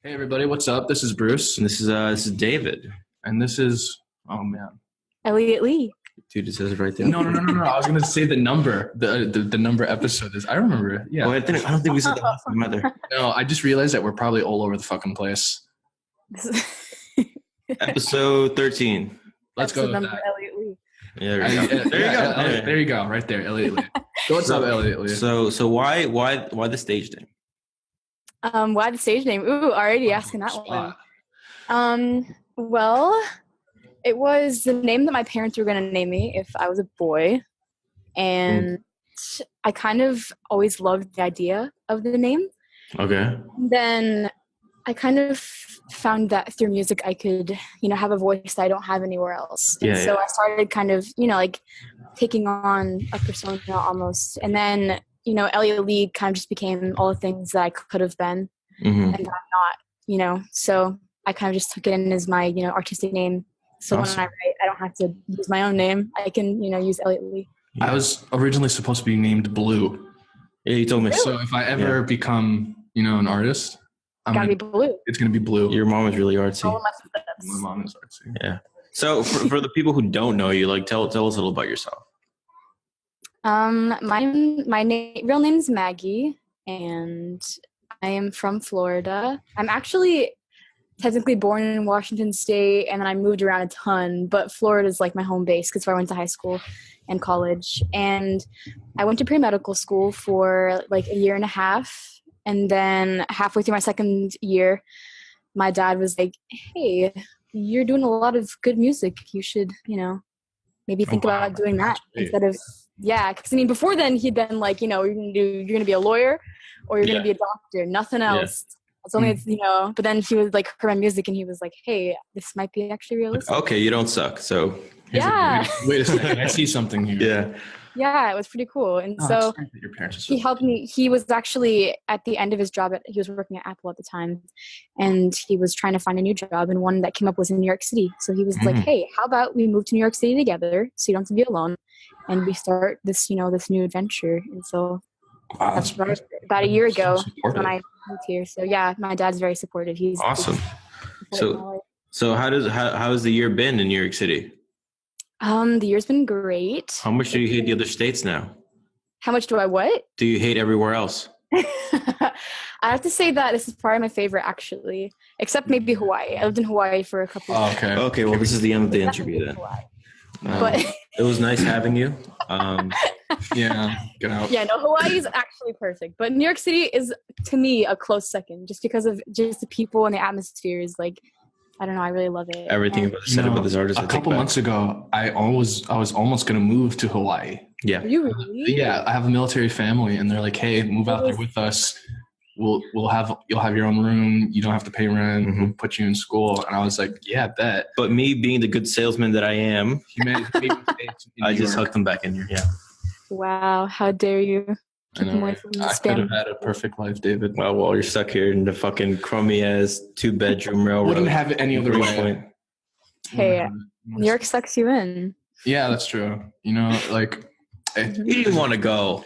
Hey everybody, what's up? This is Bruce, And this is David. and this is Elliot Lee. Dude, it says it right there. No. I was gonna say the number, the number episode is. I remember it. Yeah. Oh, I don't think we said the last time either. No, I just realized that we're probably all over the fucking place. Episode 13. Let's go with number that. Elliot Lee. Yeah, there you go. There you go. Yeah. There you go. Right there, Elliot Lee. So what's up, Elliot Lee? So why the stage name? Why the stage name? Ooh, already asking that one. Well, it was the name that my parents were gonna name me if I was a boy, and I kind of always loved the idea of the name. Okay. Then I kind of found that through music I could, have a voice that I don't have anywhere else. And so I started kind of, taking on a persona almost. And then, Elliot Lee kind of just became all the things that I could have been and I'm not, so I kind of just took it in as my, artistic name. So Awesome. when I write, I don't have to use my own name. I can, use Elliot Lee. Yeah. I was originally supposed to be named Blue. Yeah, you told me. So if I ever become, an artist, Gotta be blue. it's gonna be Blue. Your mom is really artsy. All of my My steps. mom is artsy. Yeah. So for the people who don't know you, tell us a little about yourself. My real name is Maggie, and I am from Florida. I'm actually technically born in Washington State, and then I moved around a ton, but Florida is like my home base because where I went to high school and college. And I went to pre-medical school for like a year and a half, and then halfway through my second year, my dad was like, "Hey, you're doing a lot of good music. You should, maybe think about doing that instead of." Yeah, because before then he'd been like, you're gonna be a lawyer, or you're gonna be a doctor, nothing else. It's only But then he was like, heard my music, and he was like, "Hey, this might be actually realistic." Okay, you don't suck. So Yeah, Wait a second. I see something here. yeah, it was pretty cool. And Oh, so that's great that your parents are so he helped me. He was actually at the end of his job. He was working at Apple at the time, and he was trying to find a new job. And one that came up was in New York City. So he was like, "Hey, how about we move to New York City together, so you don't have to be alone, and we start this, this new adventure." And so Wow, that's about a year ago supportive. when I moved here. So yeah, my dad's very supportive. He's awesome. supportive in my life. So how has the year been in New York City? The year's been great. How much do you hate the other states now? How much do I what? Do you hate everywhere else? I have to say that this is probably my favorite, actually, except maybe Hawaii. I lived in Hawaii for a couple of Oh, years. okay. Okay, well, this is the end of the interview then. Hawaii. Um, But it was nice having you. Yeah, get out. yeah, no, Hawaii is actually perfect. But New York City is, to me, a close second, just because of just the people and the atmosphere is like, I don't know, I really love it. Everything And- about said about this artist. A couple months ago, I was almost gonna move to Hawaii. Yeah. Are you really? Yeah, I have a military family, and they're like, "Hey, move out there with us. You'll have your own room. You don't have to pay rent. Mhm. We'll put you in school." And I was like, "Yeah, bet." But me being the good salesman that I am, Humanity, I just hooked them back in here. Yeah. Wow, how dare you? I Keep them know. away from the I could have spam. had a perfect life, David. Well, you're stuck here in the fucking crummy ass 2-bedroom railroad. Wouldn't have it any other way. Point. Hey, New York sucks you in. Yeah, that's true. You didn't want to go.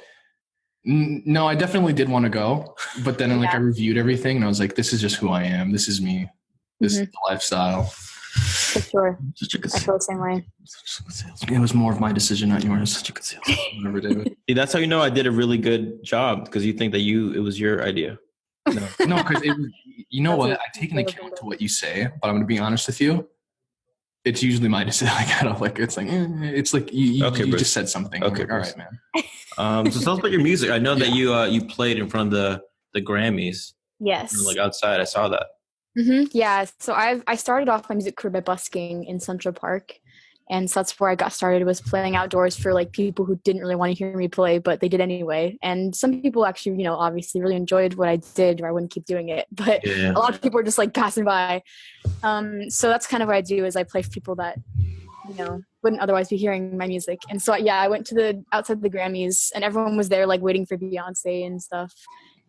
No, I definitely did want to go, but then Yeah. I reviewed everything, and I was like, "This is just who I am. This is me. This is the lifestyle." For sure. Such a good I feel the same way. salesman. It was more of my decision, not yours. Such a good salesman. Whatever, David. See, that's how you know I did a really good job, because you think that it was your idea. No, because you know That's what? a- I take into account to what you say, but I'm going to be honest with you. It's usually my decision. It's like you Okay, you Bruce. just said something. I'm Okay, like, all Bruce. right, man. So tell us about your music. I know that you played in front of the Grammys, Yes. outside. I saw that. Yeah, so I started off my music career by busking in Central Park, and so that's where I got started, was playing outdoors for like people who didn't really want to hear me play, but they did anyway. And some people actually, obviously really enjoyed what I did, or I wouldn't keep doing it. But Yeah. a lot of people were just like passing by. So that's kind of what I do, is I play for people that wouldn't otherwise be hearing my music. And so I went to outside the Grammys, and everyone was there like waiting for Beyonce and stuff.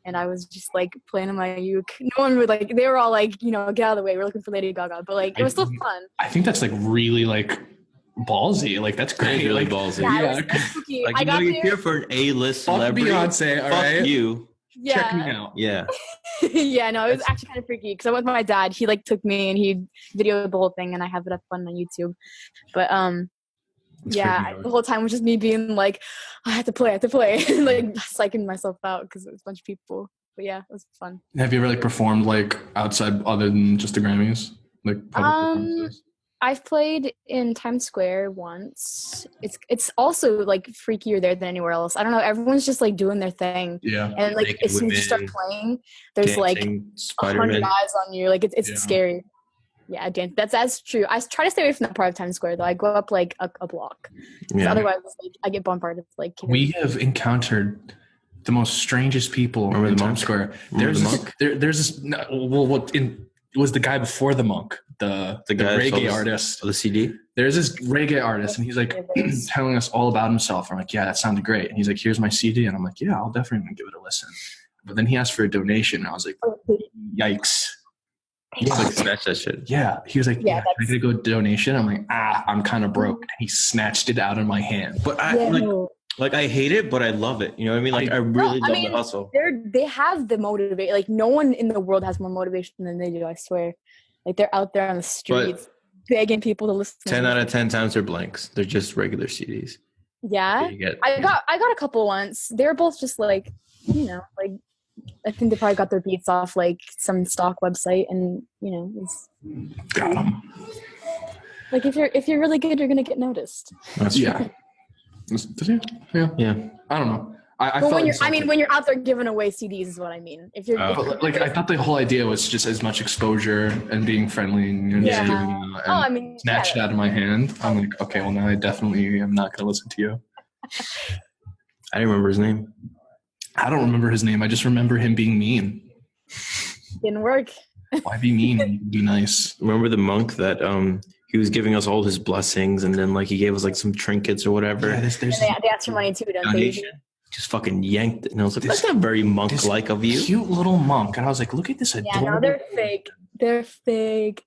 And I was just like playing on my uke. No one would they were all like, get out of the way. We're looking for Lady Gaga. But like, it was still fun. I think that's like really like ballsy. Like that's great. Really like, ballsy. Yeah, Yeah. it was spooky. Like, I got you're there. here for an A-list Fuck celebrity. Beyonce, all Fuck right? you. Check me Yeah. out. Yeah. Yeah, no, it was actually kind of freaky because I went with my dad. He like took me and he videoed the whole thing, and I have it up on my YouTube. But It's yeah, freaking out. the whole time was just me being like, I have to play, like psyching myself out because it was a bunch of people. But yeah, it was fun. Have you ever like performed like outside other than just the Grammys? Like public performances? I've played in Times Square once. It's also like freakier there than anywhere else. I don't know. Everyone's just like doing their thing, Yeah. and like Naked as soon as you start women, playing, there's like Dancing, 100 Spider-Man. eyes on you. Like it's Yeah. scary. Yeah, that's true. I try to stay away from that part of Times Square though. I go up like a block. Yeah. Otherwise, like, I get bombarded with like kids. We have encountered the most strangest people Remember in the Times monk? Square. Remember There's the this, monk? there's this. It was the guy before the monk, the guy that sold reggae us- artist. The CD. There's this reggae artist, and he's like telling us all about himself. I'm like, yeah, that sounded great. And he's like, here's my CD, and I'm like, yeah, I'll definitely give it a listen. But then he asked for a donation, and I was like, yikes. He's like snatch that shit. Yeah, he was like, Yeah, yeah, can I get a good donation? I'm like, I'm kind of broke. And he snatched it out of my hand. But I Yeah. like I hate it, but I love it. You know what I mean? Like I really love the hustle. They have the motivate. Like no one in the world has more motivation than they do. I swear. Like they're out there on the streets begging people to listen. 10 out of 10 times they're blanks. They're just regular CDs. Yeah, that you get. I got a couple once. They were both just like, like I think they probably got their beats off like some stock website, and it's Got him. like if you're really good, you're gonna get noticed. That's Yeah. Yeah. I don't know. I But felt when you're out there giving away CDs is what I mean. If you're but like I thought the whole idea was just as much exposure and being friendly and just Yeah. giving and snatched it out of my hand. I'm like, okay, well now I definitely am not gonna listen to you. I didn't remember his name. I don't remember his name. I just remember him being mean. didn't work. Why be mean when you can be nice? Remember the monk that he was giving us all his blessings, and then like he gave us like some trinkets or whatever. Yeah, there's And they ask for money too, don't they? donation. Just fucking yanked it, and I was like, "That's not very monk-like of you." Cute little monk, and I was like, look at this Yeah, adorable. no, they're fake. They're fake.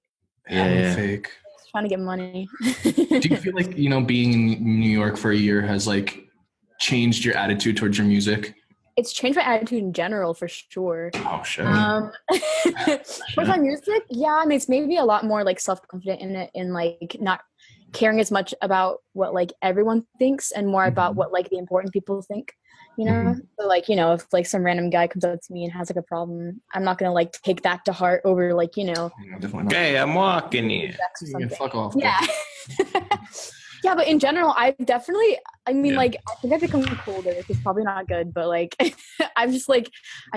Yeah. Fake. Trying to get money. Do you feel like being in New York for a year has like changed your attitude towards your music? It's changed my attitude in general for sure. Oh shit. With my music, yeah, I mean it's made me a lot more like self-confident in it, and like not caring as much about what like everyone thinks and more about what like the important people think. So like if like some random guy comes up to me and has like a problem, I'm not gonna like take that to heart over like Definitely not. Okay, I'm walking here. sex or Yeah, something. fuck off. Yeah. Yeah, but in general, I mean, Yeah. like, I think I've become colder, which is probably not good, but like, I've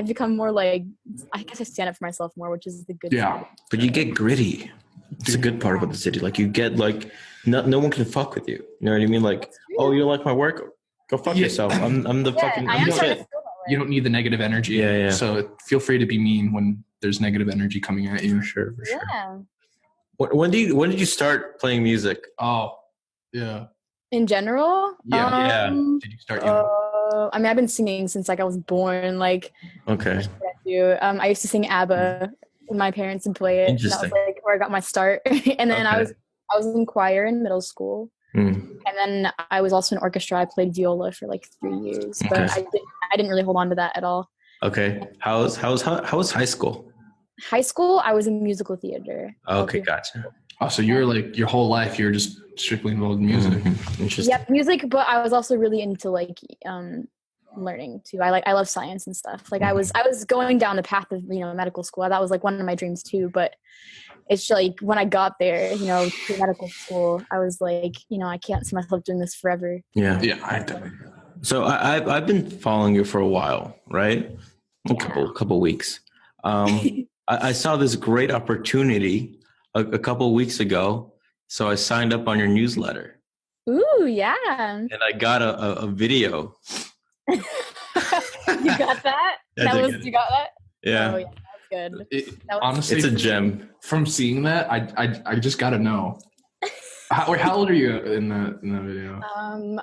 become more like, I guess I stand up for myself more, which is the good Yeah. side. But you get gritty. It's a good part about the city. Like you get like no one can fuck with you. You know what I mean? Like, oh, you don't like my work? Go fuck Yeah. yourself. I'm the Yeah, fucking I I'm am the trying to shit. feel that way. You don't need the negative energy. Yeah. So feel free to be mean when there's negative energy coming at you. For sure. Yeah. When did you start playing music? Oh, yeah. In general, Yeah. Did you start young? I mean, I've been singing since like I was born. Like, Okay. what I do. I used to sing ABBA. And my parents would play it. And that Interesting. was like where I got my start. And then I Okay. was in choir in middle school. Mm. And then I was also in orchestra. I played viola for like 3 years, but Okay. I didn't really hold on to that at all. Okay. How was high school? High school, I was in musical theater. Okay, gotcha. Oh, so you were like your whole life you're just strictly involved in music. Mhm. Interesting. Yep, music, but I was also really into like learning too. I love science and stuff. Like I was going down the path of medical school. That was like one of my dreams too. But it's like when I got there, to medical school, I was like, I can't see myself doing this forever. Yeah. Yeah, I definitely. So I've been following you for a while, right? A couple weeks. I saw this great opportunity a couple weeks ago, so I signed up on your newsletter, Ooh, yeah. and I got a video. You got that? Yeah, You got that? Yeah, Oh, yeah, that's good. That was- Honestly, it's a gem. from seeing that, I just gotta know. How old are you in the video?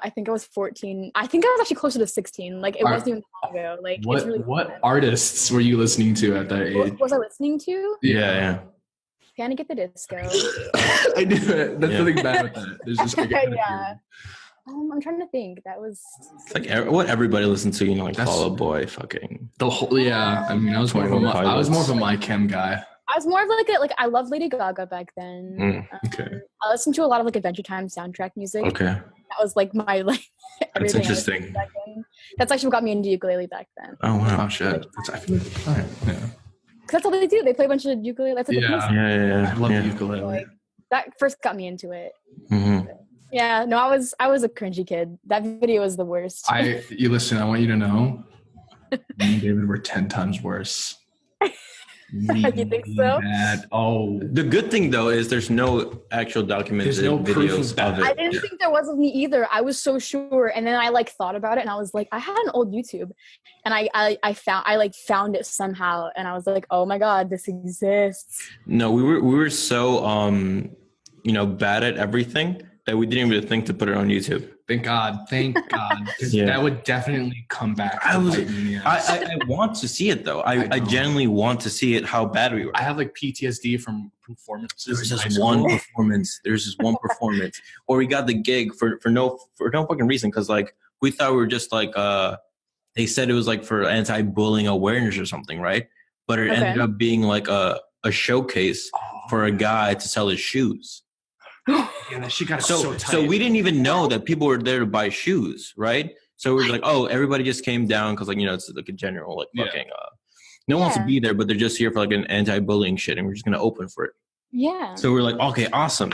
I think I was 14. I think I was actually closer to 16. Like it wasn't even long ago. Like it's really What artists were you listening to at that age? What was I listening to? Yeah. Panic at the Disco. I knew it. There's Yeah. nothing bad with that. There's just Yeah. I'm trying to think. That was It's like what everybody listens to, like That's- Fall Out Boy, fucking. The whole, yeah. I mean, I was more of a My Chem guy. I was more of like I loved Lady Gaga back then. Okay. I listened to a lot of like Adventure Time soundtrack music. Okay. That was like my like That's everything. interesting. Back then. That's actually what got me into ukulele back then. Oh wow. Oh shit. I feel like, all right. Yeah. Cause that's all they do. They play a bunch of ukulele. That's like Yeah. I love the ukulele. like, that first got me into it. Mm-hmm. Yeah, no, I was a cringy kid. That video was the worst. You listen, I want you to know, me and David were 10 times worse. You think so? Bad. Oh. The good thing though is there's no actual documented There's no proof videos of that. of it. I didn't think there was of me either. I was so sure, and then I like thought about it, and I was like, I had an old YouTube, and I found it somehow, and I was like, oh my god, this exists. No, we were so bad at everything that we didn't even think to put it on YouTube. Thank God. 'Cause Yeah. that would definitely come back. I want to see it though. I know. genuinely want to see it. How bad we were. I have like PTSD from performances. There's in high just school. one performance. There's just one performance, or we got the gig for no fucking reason because like we thought we were just like they said it was like for anti-bullying awareness or something, right? But it ended up being like a showcase for a guy to sell his shoes. Yeah, that shit got so tight. So we didn't even know that people were there to buy shoes, right? So we were like, oh, everybody just came down because like it's like a general like fucking no one wants to be there, but they're just here for like an anti-bullying shit, and we're just gonna open for it. Yeah. So we're like, okay, awesome.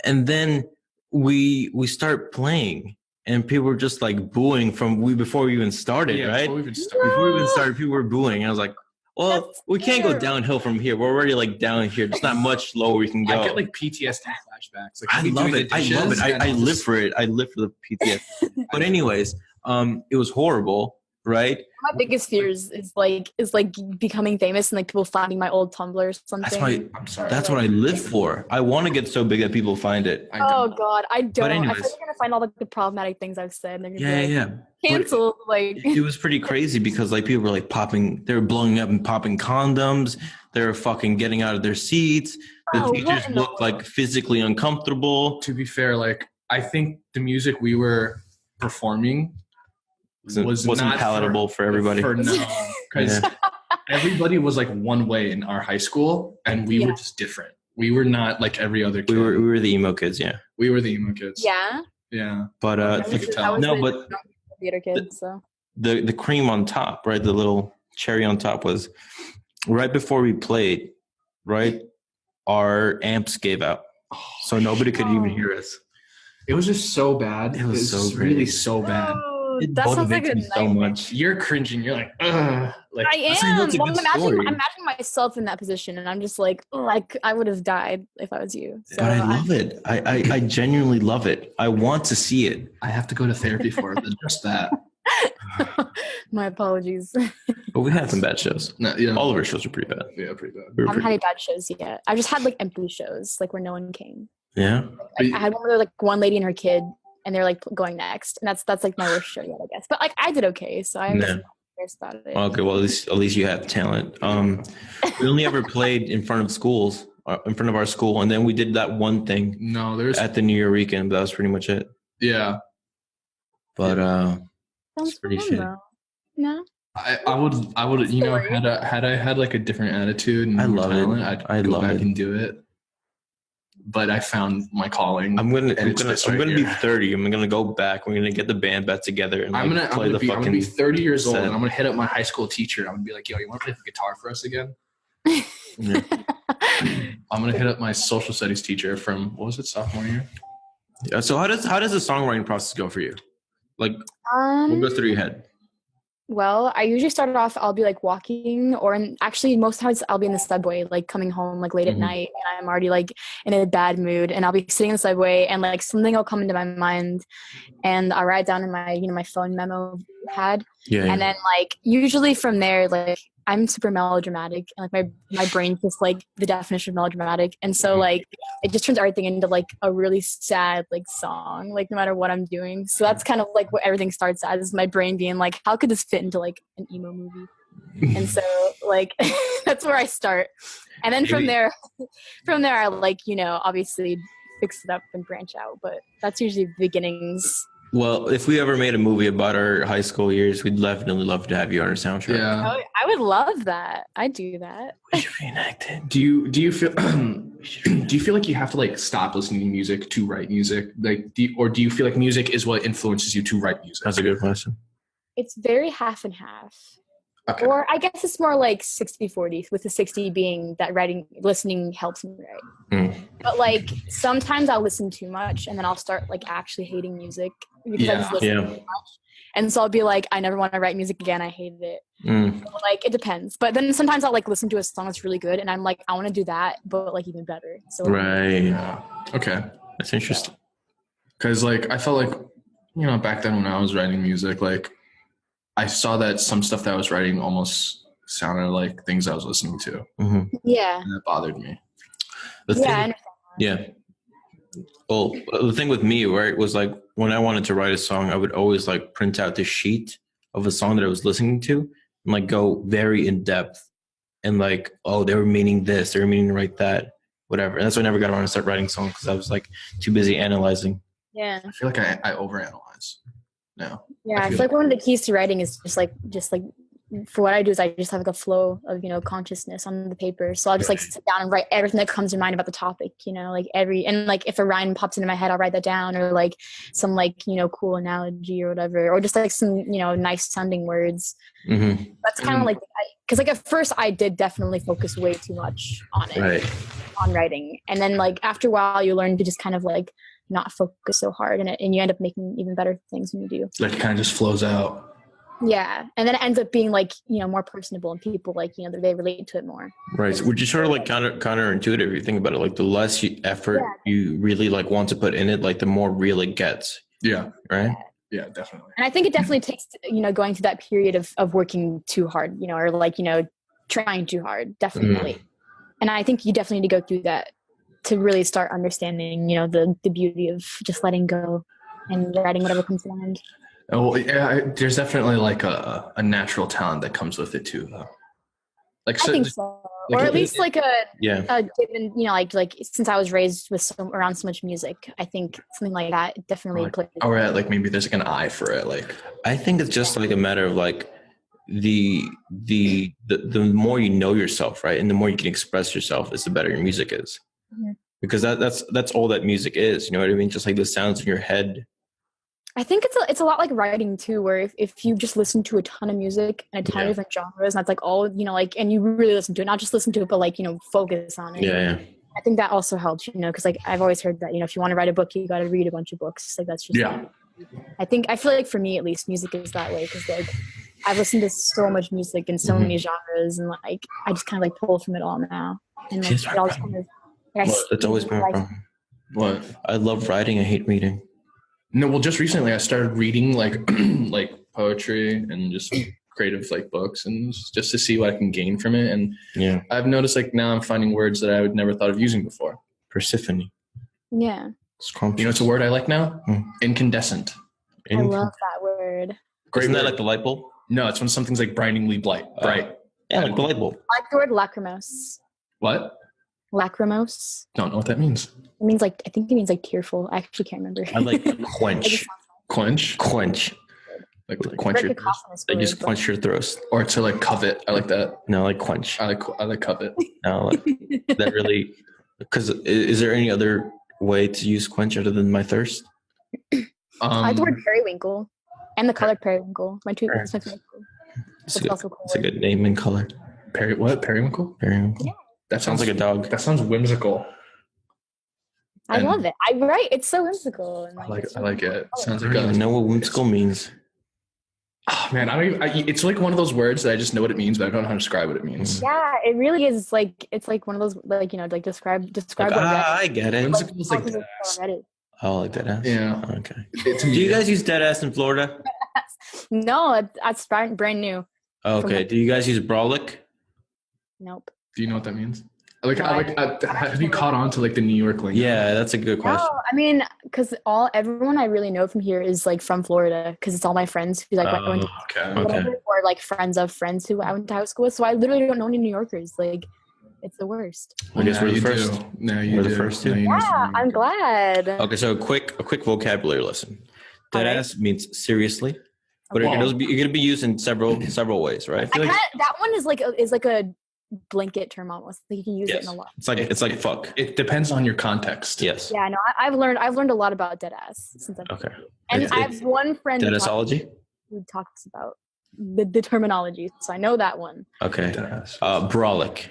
And then we start playing, and people were just like booing before we even started, right? Before we even started, people were booing. And I was like, well, we can't go downhill from here. We're already like down here. There's not much lower we can go. I get like PTSD flashbacks. Like, I love it. I live for it. I live for the PTSD. But anyways, it was horrible, right? My biggest fears is like becoming famous and like people finding my old Tumblr or something. That's what I live for. I want to get so big that people find it. Oh God, I don't. But anyways, I feel they're gonna find all like the problematic things I've said. And they're gonna be like, yeah. Canceled. Like it was pretty crazy because like people were like they were blowing up and popping condoms. They were fucking getting out of their seats. The teachers looked like physically uncomfortable. To be fair, like I think the music we were performing wasn't palatable for everybody. Because everybody was like one way in our high school, and we were just different. We were not like every other kid. We were the emo kids, yeah. We were the emo kids. Yeah. But theater kids. So the cream on top, right? The little cherry on top was right before we played. Right, our amps gave out, so nobody could even hear us. It was just so bad. It was so really so bad. It that sounds like me so much. You're cringing. You're like, ugh. Like, I am. Well, I'm imagining myself in that position, and I'm just like I would have died if I was you. So but I love it. I genuinely love it. I want to see it. I have to go to therapy for it. Just that. My apologies. But we had some bad shows. No, all of our shows were pretty bad. Yeah, pretty bad. I haven't had any bad shows yet. I just had like empty shows, like where no one came. Yeah. Like, I had one where like one lady and her kid, and they're like going next, and that's like my worst show yet, I guess. But like I did okay, so I'm not embarrassed about it. Okay, well at least you have talent. We only ever played in front of schools, in front of our school, and then we did that one thing. No, there's at the New Year weekend, but that was pretty much it. Yeah. But sounds pretty fun, shit. though. No. I would had I had like a different attitude and I love talent, it. I'd go back and do it. But I found my calling. I'm gonna be 30. I'm gonna go back. We're gonna get the band back together and I'm gonna be 30 years old, set. and I'm gonna hit up my high school teacher. I'm gonna be like, yo, you want to play the guitar for us again? Yeah. I'm gonna hit up my social studies teacher from sophomore year. Yeah. So how does the songwriting process go for you? Like, what goes through your head? Well, I usually start it off, I'll be like walking, actually most times I'll be in the subway, like coming home like late at night, and I'm already like in a bad mood, and I'll be sitting in the subway, and like something will come into my mind, and I'll write down in my my phone memo pad, and then like usually from there, like I'm super melodramatic, and like my brain's just like the definition of melodramatic, and so like it just turns everything into like a really sad like song, like no matter what I'm doing. So that's kind of like what everything starts as, is my brain being like, how could this fit into like an emo movie? And so like that's where I start, and then from there I like obviously fix it up and branch out. But that's usually the beginnings. Well, if we ever made a movie about our high school years, we'd definitely love to have you on our soundtrack. Yeah. I would love that. I'd do that. We should reenact it. Do you feel do you feel like you have to like stop listening to music to write music? Like or do you feel like music is what influences you to write music? That's a good question. It's very half and half. Okay. Or I guess it's more like 60-40, with the 60 being that listening helps me write. But like sometimes I'll listen too much and then I'll start like actually hating music because I just listen too much. And so I'll be like, I never want to write music again. I hate it. So, like it depends. But then sometimes I'll like listen to a song that's really good and I'm like, I want to do that, but like even better. So Right. Yeah. Okay. That's interesting. Because like I felt like, you know, back then when I was writing music, like I saw that some stuff that I was writing almost sounded like things I was listening to. Yeah. And that bothered me. I understand. Yeah. Well, the thing with me, right, was like when I wanted to write a song, I would always like print out the sheet of a song that I was listening to and like go very in depth and like, oh, they were meaning this, they were meaning to write that, whatever. And that's why I never got around to start writing songs because I was like too busy analyzing. Yeah. I feel like I overanalyze now. Yeah, I feel like one of the keys to writing is just like for what I do is I just have like a flow of, you know, consciousness on the paper. So I'll just like sit down and write everything that comes to mind about the topic, you know, like and like if a rhyme pops into my head, I'll write that down, or like some like, you know, cool analogy or whatever, or just like some, you know, nice sounding words. That's kind of like, because like at first I did definitely focus way too much on it, on writing. And then like after a while you learn to just kind of like not focus so hard in it, and you end up making even better things when you do. Like it kind of just flows out. Yeah, and then it ends up being like, you know, more personable, and people like, you know, they relate to it more. Right. Which is sort of like counterintuitive if you think about it. Like the less effort you really like want to put in it, like the more real it gets. Yeah. Right. Yeah, definitely. And I think it definitely takes, you know, going through that period of working too hard, you know, or like, you know, trying too hard, definitely. And I think you definitely need to go through that to really start understanding, you know, the beauty of just letting go and writing whatever comes to mind. Oh yeah, there's definitely like a natural talent that comes with it too, though. Like I think so, like or at least like a given, you know, like since I was raised with around so much music, I think something like that definitely plays. Or like maybe there's like an eye for it. Like I think it's just like a matter of like the more you know yourself, right, and the more you can express yourself, is the better your music is. Because that's all that music is. You know what I mean? Just like the sounds in your head. I think it's a lot like writing too, where if you just listen to a ton of music and a ton of different genres, and that's like all, you know, like, and you really listen to it, not just listen to it, but like, you know, focus on it. Yeah. I think that also helps, you know, because like I've always heard that, you know, if you want to write a book, you got to read a bunch of books. Like that's just I feel like for me at least, music is that way, because like I've listened to so much music and so many genres, and like I just kind of like pull from it all now. And like it all kind of, that's always been my problem. What? I love writing. I hate reading. No, well, just recently I started reading like like poetry and just creative like books, and just to see what I can gain from it. And I've noticed like now I'm finding words that I would never thought of using before. Persephone. Yeah. You know, it's a word I like now. Incandescent. I love that word. Great. Isn't that like the light bulb? No, it's when something's like brighteningly bright. Yeah, like the light bulb. I like the word lachrymose. What? Lachrymose. Don't know what that means. It means like, I think it means like tearful. I actually can't remember. I like quench. Quench? Quench. Like quench your thirst. Like just quench your thirst. Or to like covet. I like that. No, like quench. I like covet. No, like, that really, because is there any other way to use quench other than my thirst? I like the word periwinkle and the color periwinkle. My two favorite color. It's a good name and color. Periwinkle? Periwinkle. Yeah. That sounds like a dog. That sounds whimsical. I love it. It's so whimsical. And I like it. Sounds like I don't even know what whimsical means. Oh man, it's like one of those words that I just know what it means, but I don't know how to describe what it means. Yeah, it really is. It's like one of those, like, you know, like describe. Like, I get it. Whimsical is like Oh, like deadass. Yeah. Okay. Do you guys use deadass in Florida? No, that's brand new. Okay. Do you guys use brolic? Nope. Do you know what that means? Have you caught on to like the New York lingo? Yeah, that's a good question. No, I mean, because everyone I really know from here is like from Florida, because it's all my friends who like went to okay. or like friends of friends who I went to high school with. So I literally don't know any New Yorkers. Like, It's the worst. I guess we're the first. We're the first two. Yeah, I'm glad. Okay, so a quick vocabulary lesson. Deadass means seriously, but Okay. it can be used in several ways, right? I feel that one is like a blanket term almost. Like you can use it in a lot. It's like fuck. It depends on your context. Yes. Yeah, no, I've learned a lot about deadass since I've and I have one friend who talks about the terminology, so I know that one. Okay. Brolic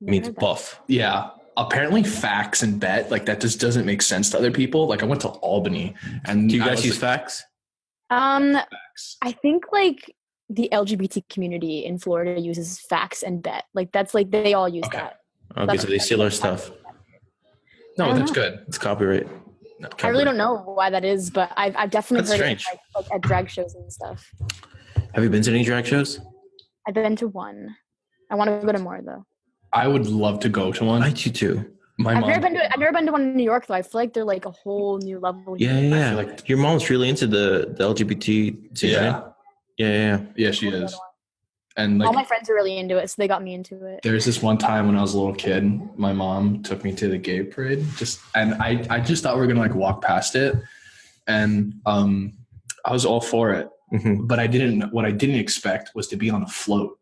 means buff. Yeah. Apparently facts and bet, like that just doesn't make sense to other people. Like I went to Albany and do you guys use facts? Facts. I think like the LGBT community in Florida uses facts and bet. Like that's like they all use that. Okay, so they steal our stuff. No, that's good. It's copyright. I really don't know why that is, but I've definitely heard it like at drag shows and stuff. Have you been to any drag shows? I've been to one. I want to go to more though. I would love to go to one. I do too. I've never been to one in New York though. I feel like they're like a whole new level. Yeah. Like your mom's really into the LGBT scene, right? Yeah, she is. And like all my friends are really into it, so they got me into it. There's this one time when I was a little kid, my mom took me to the gay parade, and I just thought we were gonna like walk past it, and I was all for it, but what I didn't expect was to be on a float.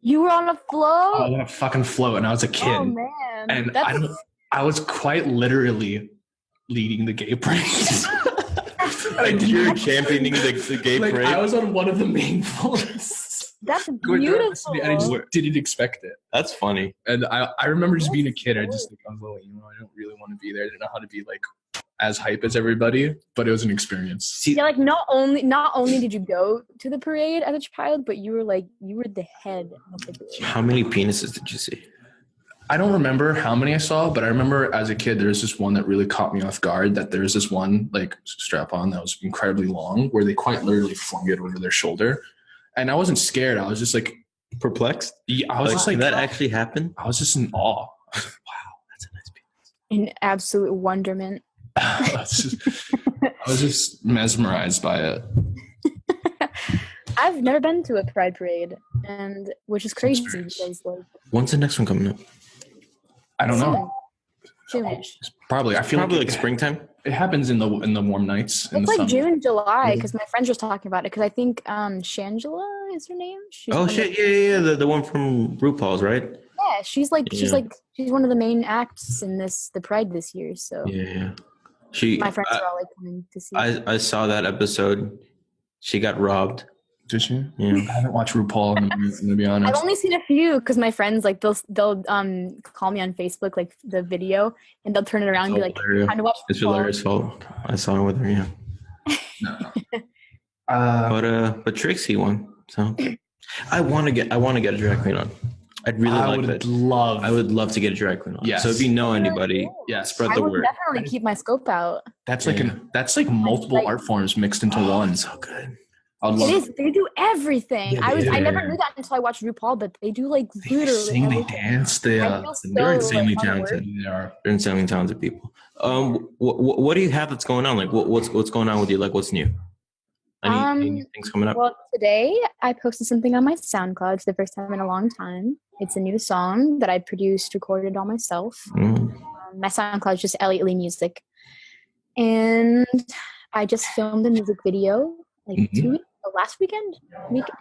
You were on a float? I was on a fucking float, and I was a kid. Oh man! And I was quite literally leading the gay parade. Like you're championing the gay parade. I was on one of the main floors. That's beautiful. And I just didn't expect it. That's funny. And I remember just being a kid. I just think I was little, I don't really want to be there. I didn't know how to be like as hype as everybody, but it was an experience. Yeah, like not only did you go to the parade as a child, but you were the head of the parade. How many penises did you see? I don't remember how many I saw, but I remember as a kid, there was this one that really caught me off guard, that there was this one like strap on that was incredibly long where they quite literally flung it over their shoulder. And I wasn't scared. I was just like perplexed. Yeah, I was just like, that actually happened? I was just in awe. I was like, wow, that's a nice penis. In absolute wonderment. I was just mesmerized by it. I've never been to a pride parade, and which is crazy because like. When's the next one coming up? I don't know. Soonish. Probably. I feel probably like springtime. It happens in the warm nights. It's like summer. June, July, because my friends were talking about it. Because I think Shangela is her name. Yeah. The one from RuPaul's, right? Yeah, she's one of the main acts in the Pride this year. So yeah. My friends are all like coming to see. I saw that episode. She got robbed. Did she? Yeah. I haven't watched RuPaul. I'm gonna be honest. I've only seen a few because my friends like they'll call me on Facebook like the video and they'll turn it around and be like, "Time to watch." It's Valeria's fault. I saw it with her. Yeah. No. But Trixie won. So I want to get a drag queen on. I'd really like that. I would love to get a drag queen on. Yes. So if you know anybody, spread the word. I would definitely keep my scope out. That's like multiple art forms mixed into one. So good. It is. They do everything. Yeah, I never knew that until I watched RuPaul, but they do like literally. They sing, they dance. They're insanely talented. They're insanely talented people. What do you have that's going on? Like what's going on with you? Like what's new? Any things coming up? Well, today I posted something on my SoundCloud for the first time in a long time. It's a new song that I produced, recorded all myself. My SoundCloud is just Elliot Lee Music, and I just filmed a music video like last weekend,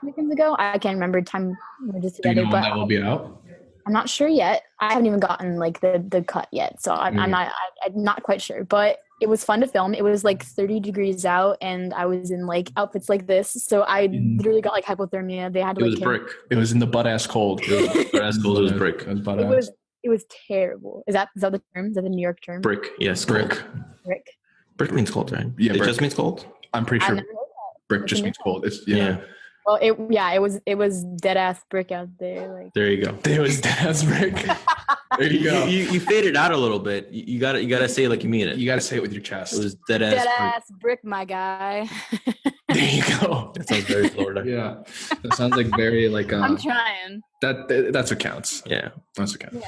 weekends ago. I can't remember time we're just together. Do you know when that will be out? I'm not sure yet. I haven't even gotten like the cut yet, so I'm not quite sure. But it was fun to film. It was like 30 degrees out, and I was in like outfits like this, so I literally got like hypothermia. They had to. It was brick. It was in the butt ass cold. It was brick. It was terrible. Is that the term? Is that the New York term? Brick. Yes. Brick. Brick means cold, right? Yeah. It just means cold. I'm pretty sure. Brick just means cold. It's Well, it was dead ass brick out there. Like there you go. It was dead ass brick. There you go. You faded out a little bit. You gotta say it like you mean it. You gotta say it with your chest. It was dead ass brick, my guy. There you go. That sounds very Florida. Yeah, that sounds like very like. I'm trying. That's what counts. Yeah, that's what counts.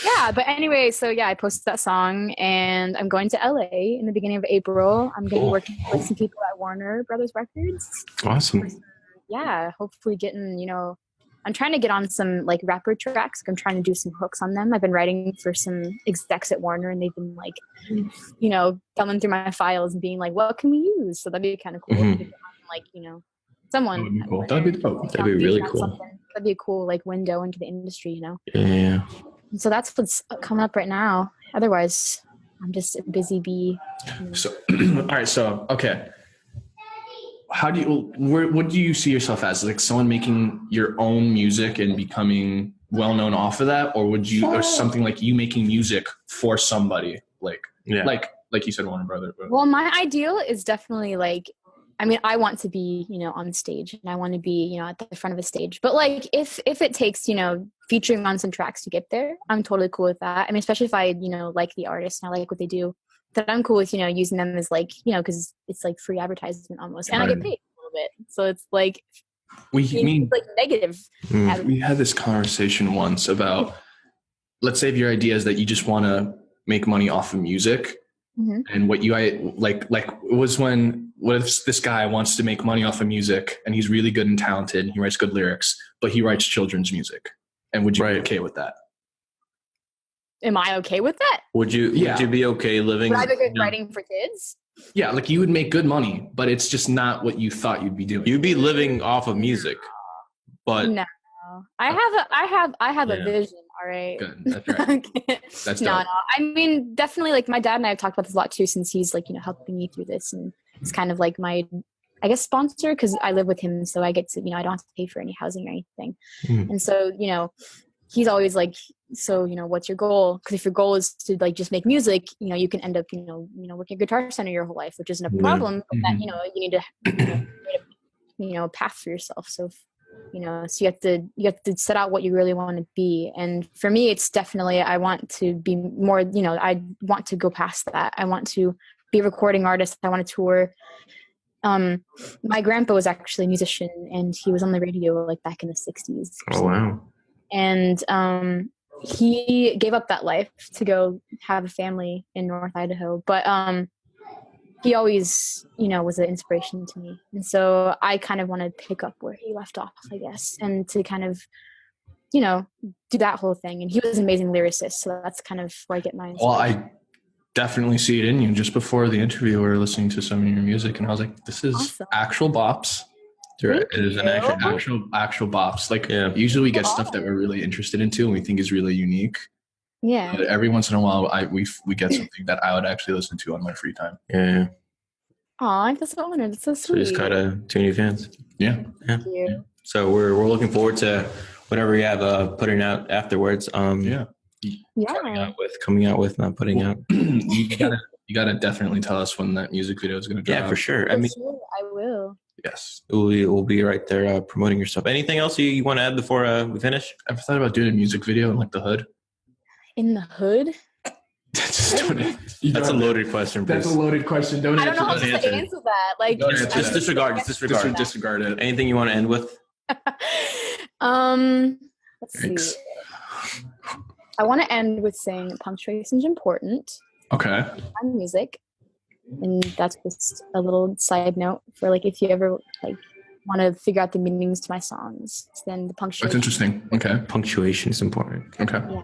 Yeah, but anyway, so I posted that song, and I'm going to LA in the beginning of April. I'm going to be working with some people at Warner Brothers Records. Awesome. Yeah, hopefully getting I'm trying to get on some like rapper tracks. I'm trying to do some hooks on them. I've been writing for some execs at Warner, and they've been like, thumbing through my files and being like, "What can we use?" So that'd be kind of cool. Mm-hmm. Like, someone. That would be cool. That'd be dope. That'd be really cool. That'd be a cool like window into the industry, Yeah. And so that's what's coming up right now. Otherwise, I'm just a busy bee. So, all right. So, okay. What do you see yourself as? Like someone making your own music and becoming well known off of that, or something like you making music for somebody, like you said, Warner Brother. Well, my ideal is definitely like, I want to be, on stage, and I want to be, at the front of a stage. But like, if it takes, featuring on some tracks to get there, I'm totally cool with that. Especially if I, like the artist and I like what they do. That I'm cool with, using them as like, because it's like free advertisement almost, and I get paid a little bit, so it's like like negative. We had this conversation once about, let's say if your idea is that you just want to make money off of music, and what if this guy wants to make money off of music and he's really good and talented and he writes good lyrics, but he writes children's music, and would you be okay with that? Am I okay with that? Would you be okay living? Would I be good writing for kids? Yeah, like you would make good money, but it's just not what you thought you'd be doing. You'd be living off of music, but no, I have a vision. All right, good. That's right. That's dope. No. Definitely, like my dad and I have talked about this a lot too, since he's like helping me through this, and it's kind of like my, I guess, sponsor, because I live with him, so I get to I don't have to pay for any housing or anything, and so he's always like, so, what's your goal? Because if your goal is to like just make music, you can end up, working a Guitar Center your whole life, which isn't a problem. But that, you need to, create a path for yourself. So, so you have to set out what you really want to be. And for me, it's definitely, I want to be more, I want to go past that. I want to be a recording artist. I want to tour. My grandpa was actually a musician, and he was on the radio like back in the 60s. Oh, wow. And he gave up that life to go have a family in North Idaho. But he always, was an inspiration to me. And so I kind of want to pick up where he left off, I guess, and to kind of, do that whole thing. And he was an amazing lyricist. So that's kind of where I get my inspiration. Well, I definitely see it in you. Just before the interview, we were listening to some of your music, and I was like, this is awesome. Actual bops. It is an actual bops. Like usually we get stuff that we're really interested into and we think is really unique. Yeah. But every once in a while, we get something that I would actually listen to on my free time. Yeah. Aw, I'm so honored. It's so sweet. So you just gotta tune your fans. Yeah. Thank you. So we're looking forward to whatever you have putting out afterwards. Coming out with, not putting out. You gotta definitely tell us when that music video is gonna drop. Yeah, for sure. I will. Yes, we'll be right there promoting your stuff. Anything else you want to add before we finish? Ever thought about doing a music video in like the hood? In the hood? That's a loaded question. Please. That's a loaded question. Don't I don't know how to answer that. Like, just disregard it. Anything you want to end with? Let's see. I want to end with saying punctuation is important. Okay. On music. And that's just a little side note for like if you ever like want to figure out the meanings to my songs, then the punctuation. That's interesting. Okay. Punctuation is important. Okay. Yeah.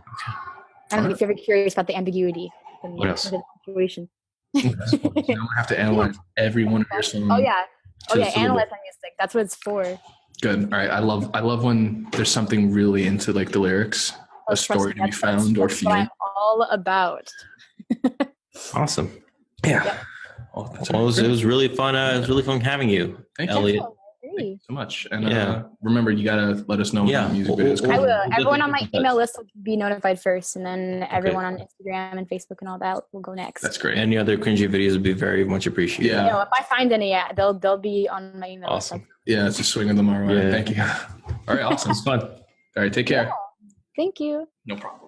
I don't know if you're ever curious about the ambiguity. What else? The punctuation. Now we have to analyze every one of your songs. Oh yeah. Analyze my music. That's what it's for. Good. All right. I love when there's something really into like the lyrics, a story to be found or feeling. That's what I'm all about. Awesome. Yeah. Well, it was really fun. It was really fun having you, Elliot. Thank you so much. And remember, you gotta let us know when the music videos come. I will. Everyone on my email list will be notified first, and then everyone on Instagram and Facebook and all that will go next. That's great. Any other cringy videos would be very much appreciated. Yeah. If I find any, they'll be on my email. Awesome. List. Yeah, it's a swing of them our way. Thank you. All right, awesome. It's fun. All right, take care. Yeah. Thank you. No problem.